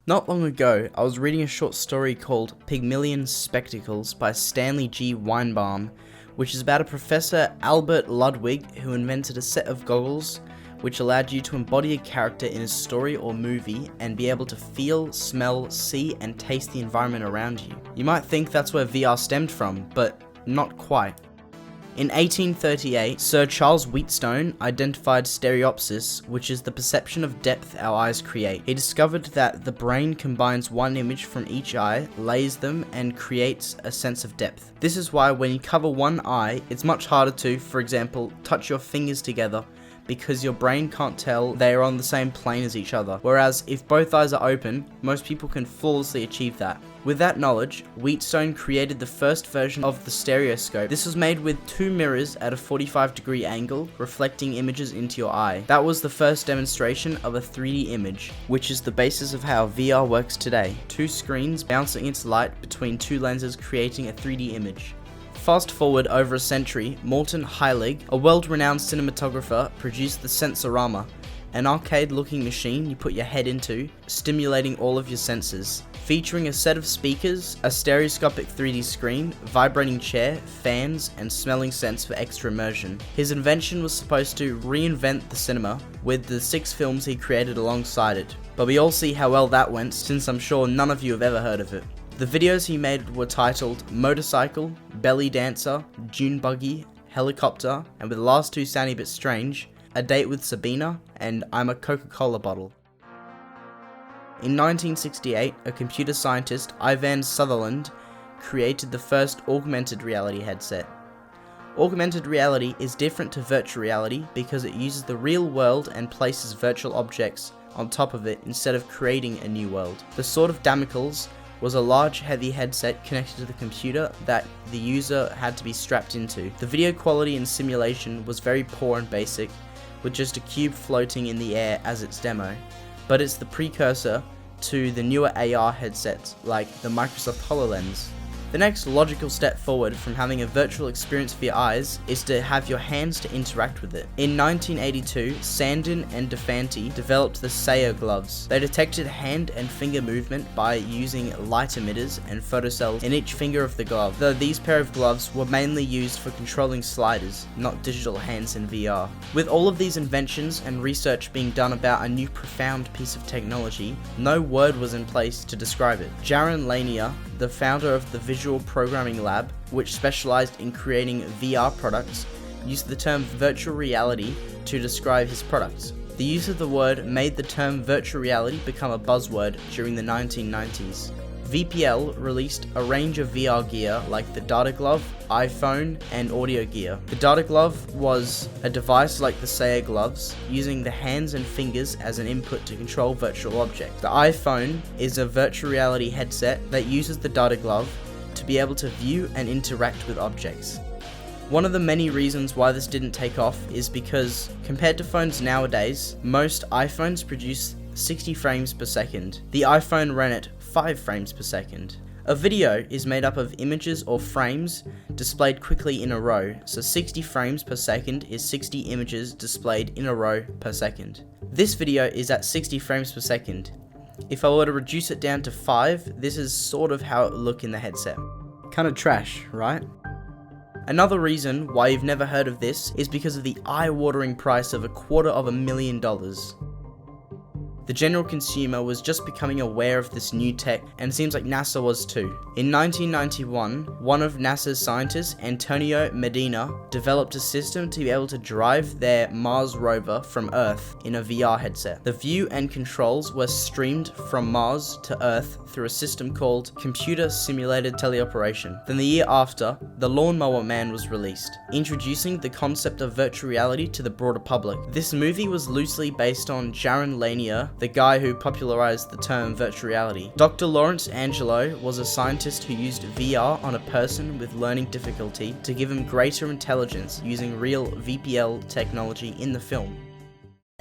Not long ago, I was reading a short story called Pygmalion Spectacles by Stanley G. Weinbaum, which is about a Professor Albert Ludwig who invented a set of goggles which allowed you to embody a character in a story or movie and be able to feel, smell, see, and taste the environment around you. You might think that's where VR stemmed from, but not quite. In 1838, Sir Charles Wheatstone identified stereopsis, which is the perception of depth our eyes create. He discovered that the brain combines one image from each eye, lays them, and creates a sense of depth. This is why when you cover one eye, it's much harder to, for example, touch your fingers together, because your brain can't tell they are on the same plane as each other, whereas if both eyes are open, most people can flawlessly achieve that. With that knowledge, Wheatstone created the first version of the stereoscope. This was made with two mirrors at a 45-degree angle, reflecting images into your eye. That was the first demonstration of a 3D image, which is the basis of how VR works today. Two screens bouncing its light between two lenses, creating a 3D image. Fast forward over a century, Morton Heilig, a world-renowned cinematographer, produced the Sensorama, an arcade-looking machine you put your head into, stimulating all of your senses. Featuring a set of speakers, a stereoscopic 3D screen, vibrating chair, fans, and smelling sense for extra immersion. His invention was supposed to reinvent the cinema with the 6 films he created alongside it. But we all see how well that went, since I'm sure none of you have ever heard of it. The videos he made were titled Motorcycle, Belly Dancer, Dune Buggy, Helicopter, and with the last two sounding a bit strange, A Date with Sabina, and I'm a Coca-Cola Bottle. In 1968, a computer scientist, Ivan Sutherland, created the first augmented reality headset. Augmented reality is different to virtual reality because it uses the real world and places virtual objects on top of it instead of creating a new world. The Sword of Damocles was a large heavy headset connected to the computer that the user had to be strapped into. The video quality in simulation was very poor and basic, with just a cube floating in the air as its demo, but it's the precursor to the newer AR headsets like the Microsoft HoloLens. The next logical step forward from having a virtual experience for your eyes is to have your hands to interact with it. In 1982, Sandin and DeFanti developed the Sayer gloves. They detected hand and finger movement by using light emitters and photocells in each finger of the glove, though these pair of gloves were mainly used for controlling sliders, not digital hands in VR. With all of these inventions and research being done about a new profound piece of technology, no word was in place to describe it. Jaron Lanier, the founder of the Visual Programming Lab, which specialized in creating VR products, used the term virtual reality to describe his products. The use of the word made the term virtual reality become a buzzword during the 1990s. VPL released a range of VR gear like the Data Glove, iPhone, and Audio Gear. The Data Glove was a device like the Sayer gloves, using the hands and fingers as an input to control virtual objects. The iPhone is a virtual reality headset that uses the Data Glove to be able to view and interact with objects. One of the many reasons why this didn't take off is because, compared to phones nowadays, most iPhones produce 60 frames per second. The iPhone ran at 5 frames per second. A video is made up of images or frames displayed quickly in a row, so 60 frames per second is 60 images displayed in a row per second. This video is at 60 frames per second. If I were to reduce it down to 5, this is sort of how it would look in the headset. Kinda trash, right? Another reason why you've never heard of this is because of the eye-watering price of $250,000. The general consumer was just becoming aware of this new tech, and it seems like NASA was too. In 1991, one of NASA's scientists, Antonio Medina, developed a system to be able to drive their Mars rover from Earth in a VR headset. The view and controls were streamed from Mars to Earth through a system called Computer Simulated Teleoperation. Then the year after, The Lawnmower Man was released, introducing the concept of virtual reality to the broader public. This movie was loosely based on Jaron Lanier, the guy who popularized the term virtual reality. Dr. Lawrence Angelo was a scientist who used VR on a person with learning difficulty to give him greater intelligence using real VPL technology in the film.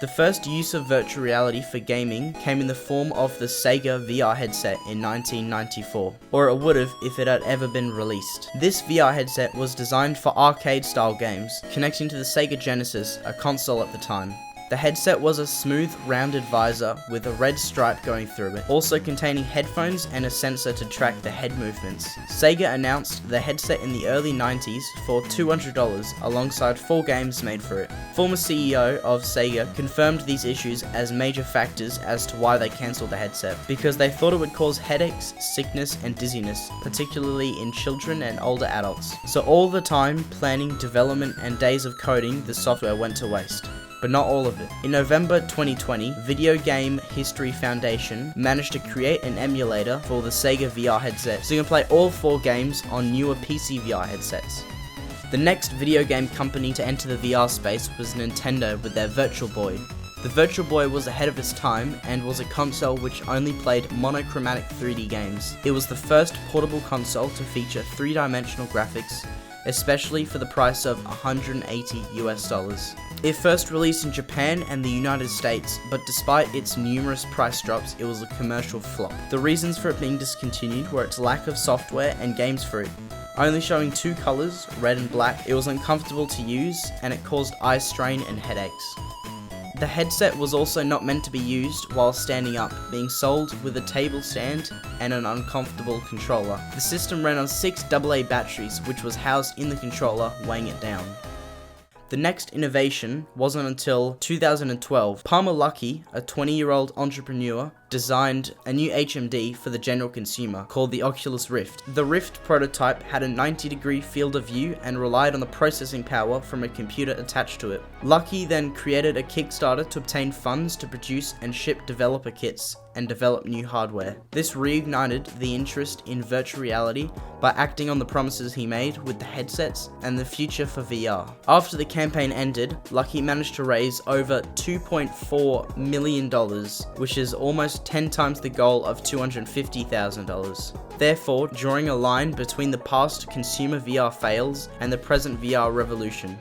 The first use of virtual reality for gaming came in the form of the Sega VR headset in 1994, or it would have if it had ever been released. This VR headset was designed for arcade-style games, connecting to the Sega Genesis, a console at the time. The headset was a smooth, rounded visor with a red stripe going through it, also containing headphones and a sensor to track the head movements. Sega announced the headset in the early 90s for $200 alongside 4 games made for it. Former CEO of Sega confirmed these issues as major factors as to why they cancelled the headset, because they thought it would cause headaches, sickness, and dizziness, particularly in children and older adults. So all the time, planning, development, and days of coding the software went to waste. But not all of it. In November 2020, Video Game History Foundation managed to create an emulator for the Sega VR headset, so you can play all 4 games on newer PC VR headsets. The next video game company to enter the VR space was Nintendo with their Virtual Boy. The Virtual Boy was ahead of its time and was a console which only played monochromatic 3D games. It was the first portable console to feature 3-dimensional graphics, especially for the price of $180 US. It first released in Japan and the United States, but despite its numerous price drops, it was a commercial flop. The reasons for it being discontinued were its lack of software and games for it. Only showing 2 colors, red and black, it was uncomfortable to use, and it caused eye strain and headaches. The headset was also not meant to be used while standing up, being sold with a table stand and an uncomfortable controller. The system ran on 6 AA batteries, which was housed in the controller, weighing it down. The next innovation wasn't until 2012. Palmer Luckey, a 20-year-old entrepreneur, designed a new HMD for the general consumer called the Oculus Rift. The Rift prototype had a 90-degree field of view and relied on the processing power from a computer attached to it. Luckey then created a Kickstarter to obtain funds to produce and ship developer kits and develop new hardware. This reignited the interest in virtual reality by acting on the promises he made with the headsets and the future for VR. After the campaign ended, Luckey managed to raise over $2.4 million, which is almost 10 times the goal of $250,000. Therefore, drawing a line between the past consumer VR fails and the present VR revolution.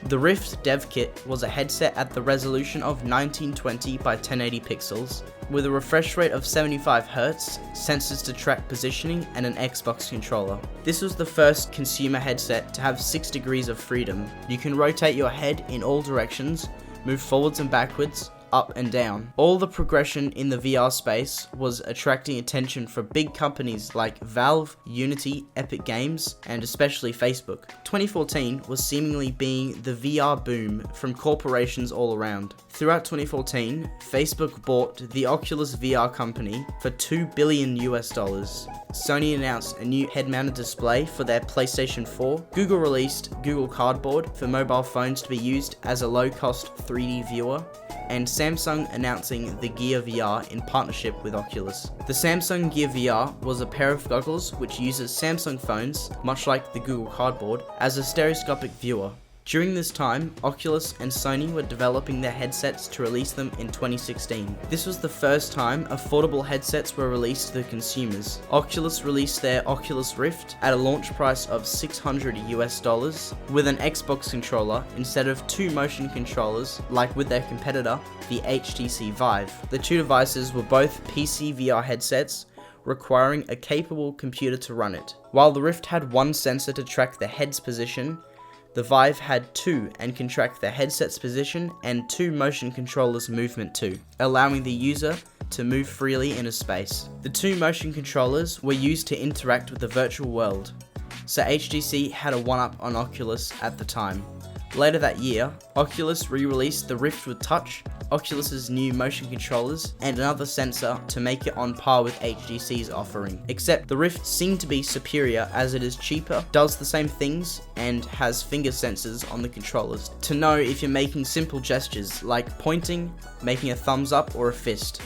The Rift dev kit was a headset at the resolution of 1920 by 1080 pixels, with a refresh rate of 75Hz, sensors to track positioning, and an Xbox controller. This was the first consumer headset to have 6 degrees of freedom. You can rotate your head in all directions, move forwards and backwards, up and down. All the progression in the VR space was attracting attention for big companies like Valve, Unity, Epic Games, and especially Facebook. 2014 was seemingly being the VR boom from corporations all around. Throughout 2014, Facebook bought the Oculus VR company for $2 billion US. Sony announced a new head-mounted display for their PlayStation 4. Google released Google Cardboard for mobile phones to be used as a low-cost 3D viewer, and Samsung announcing the Gear VR in partnership with Oculus. The Samsung Gear VR was a pair of goggles which uses Samsung phones, much like the Google Cardboard, as a stereoscopic viewer. During this time, Oculus and Sony were developing their headsets to release them in 2016. This was the first time affordable headsets were released to the consumers. Oculus released their Oculus Rift at a launch price of $600 US with an Xbox controller instead of 2 motion controllers like with their competitor, the HTC Vive. The 2 devices were both PC VR headsets, requiring a capable computer to run it. While the Rift had 1 sensor to track the head's position, the Vive had 2 and can track the headset's position and 2 motion controllers' movement too, allowing the user to move freely in a space. The 2 motion controllers were used to interact with the virtual world, so HTC had a one-up on Oculus at the time. Later that year, Oculus re-released the Rift with touch, Oculus's new motion controllers, and another sensor to make it on par with HTC's offering. Except the Rift seemed to be superior as it is cheaper, does the same things, and has finger sensors on the controllers to know if you're making simple gestures like pointing, making a thumbs up, or a fist.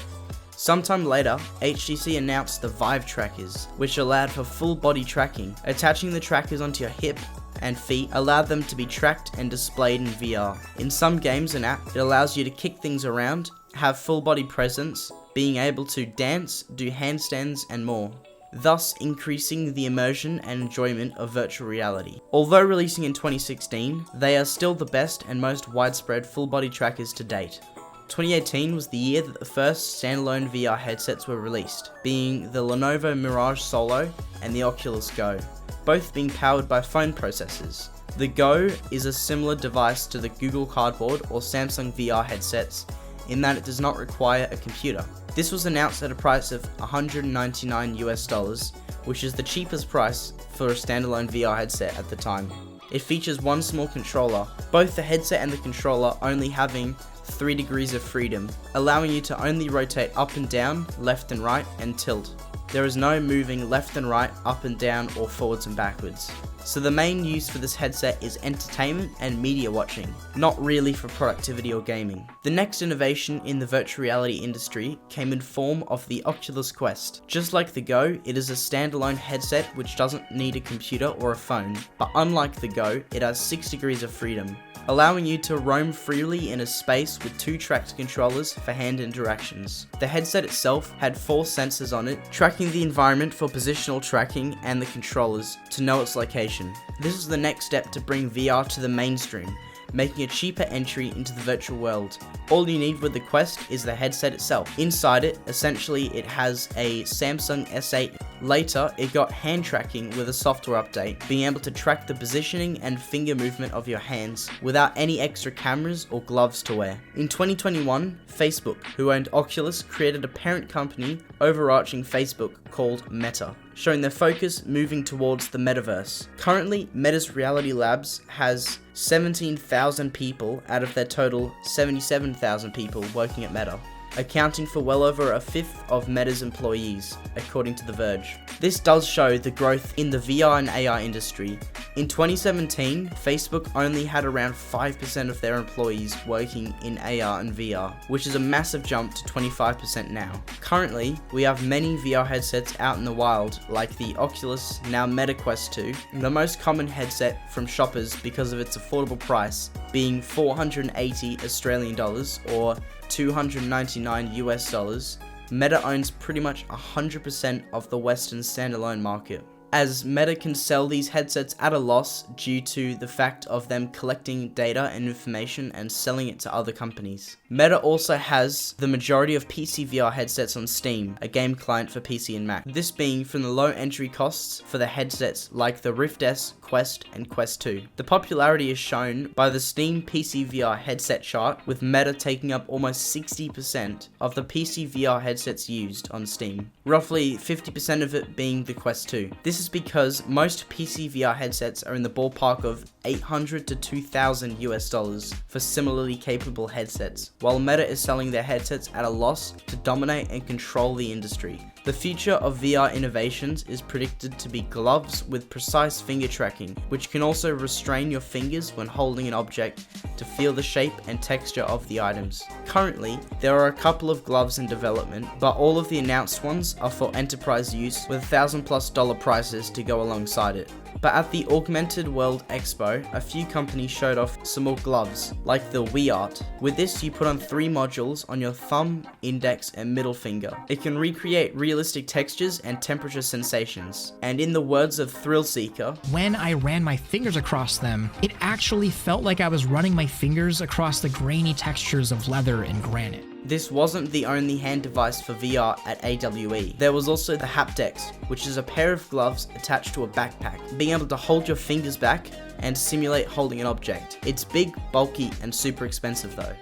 Sometime later, HTC announced the Vive trackers, which allowed for full body tracking. Attaching the trackers onto your hip and feet allowed them to be tracked and displayed in VR. In some games and apps, it allows you to kick things around, have full body presence, being able to dance, do handstands, and more, thus increasing the immersion and enjoyment of virtual reality. Although releasing in 2016, they are still the best and most widespread full body trackers to date. 2018 was the year that the first standalone VR headsets were released, being the Lenovo Mirage Solo and the Oculus Go, both being powered by phone processors. The Go is a similar device to the Google Cardboard or Samsung VR headsets in that it does not require a computer. This was announced at a price of $199 which is the cheapest price for a standalone VR headset at the time. It features one small controller, both the headset and the controller only having 3 degrees of freedom, allowing you to only rotate up and down, left and right, and tilt. There is no moving left and right, up and down, or forwards and backwards. So the main use for this headset is entertainment and media watching, not really for productivity or gaming. The next innovation in the virtual reality industry came in form of the Oculus Quest. Just like the Go, it is a standalone headset which doesn't need a computer or a phone, but unlike the Go, it has 6 degrees of freedom, allowing you to roam freely in a space with 2 tracked controllers for hand interactions. The headset itself had 4 sensors on it, tracking the environment for positional tracking and the controllers to know its location. This is the next step to bring VR to the mainstream, making a cheaper entry into the virtual world. All you need with the Quest is the headset itself. Inside it, essentially it has a Samsung S8. Later, it got hand tracking with a software update, being able to track the positioning and finger movement of your hands without any extra cameras or gloves to wear. In 2021, Facebook, who owned Oculus, created a parent company overarching Facebook called Meta, showing their focus moving towards the metaverse. Currently, Meta's Reality Labs has 17,000 people out of their total 77,000 people working at Meta, accounting for well over a fifth of Meta's employees, according to The Verge. This does show the growth in the VR and AR industry. In 2017, Facebook only had around 5% of their employees working in AR and VR, which is a massive jump to 25% now. Currently, we have many VR headsets out in the wild, like the Oculus, now Meta Quest 2, the most common headset from shoppers because of its affordable price, being 480 Australian dollars or $299 US. Meta owns pretty much 100% of the Western standalone market, as Meta can sell these headsets at a loss due to the fact of them collecting data and information and selling it to other companies. Meta also has the majority of PC VR headsets on Steam, a game client for PC and Mac. This being from the low entry costs for the headsets like the Rift S, Quest, and Quest 2. The popularity is shown by the Steam PC VR headset chart, with Meta taking up almost 60% of the PC VR headsets used on Steam, roughly 50% of it being the Quest 2. This is because most PC VR headsets are in the ballpark of $800 to $2,000 US for similarly capable headsets, while Meta is selling their headsets at a loss to dominate and control the industry. The future of VR innovations is predicted to be gloves with precise finger tracking, which can also restrain your fingers when holding an object to feel the shape and texture of the items. Currently, there are a couple of gloves in development, but all of the announced ones are for enterprise use with $1,000+ prices to go alongside it. But at the Augmented World Expo, a few companies showed off some more gloves, like the WeArt. With this, you put on 3 modules on your thumb, index, and middle finger. It can recreate realistic textures and temperature sensations. And in the words of Thrillseeker, when I ran my fingers across them, it actually felt like I was running my fingers across the grainy textures of leather and granite. this wasn't the only hand device for VR at AWE. There was also the Hapdex, which is a pair of gloves attached to a backpack, being able to hold your fingers back and simulate holding an object. It's big, bulky, and super expensive though.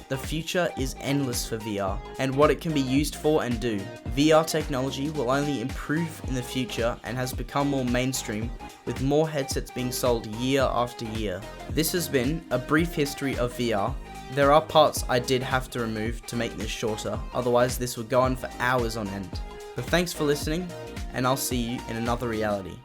The future is endless for VR, and what it can be used for and do. VR technology will only improve in the future and has become more mainstream, with more headsets being sold year after year. This has been a brief history of VR. There are parts I did have to remove to make this shorter, otherwise this would go on for hours on end. But thanks for listening, and I'll see you in another reality.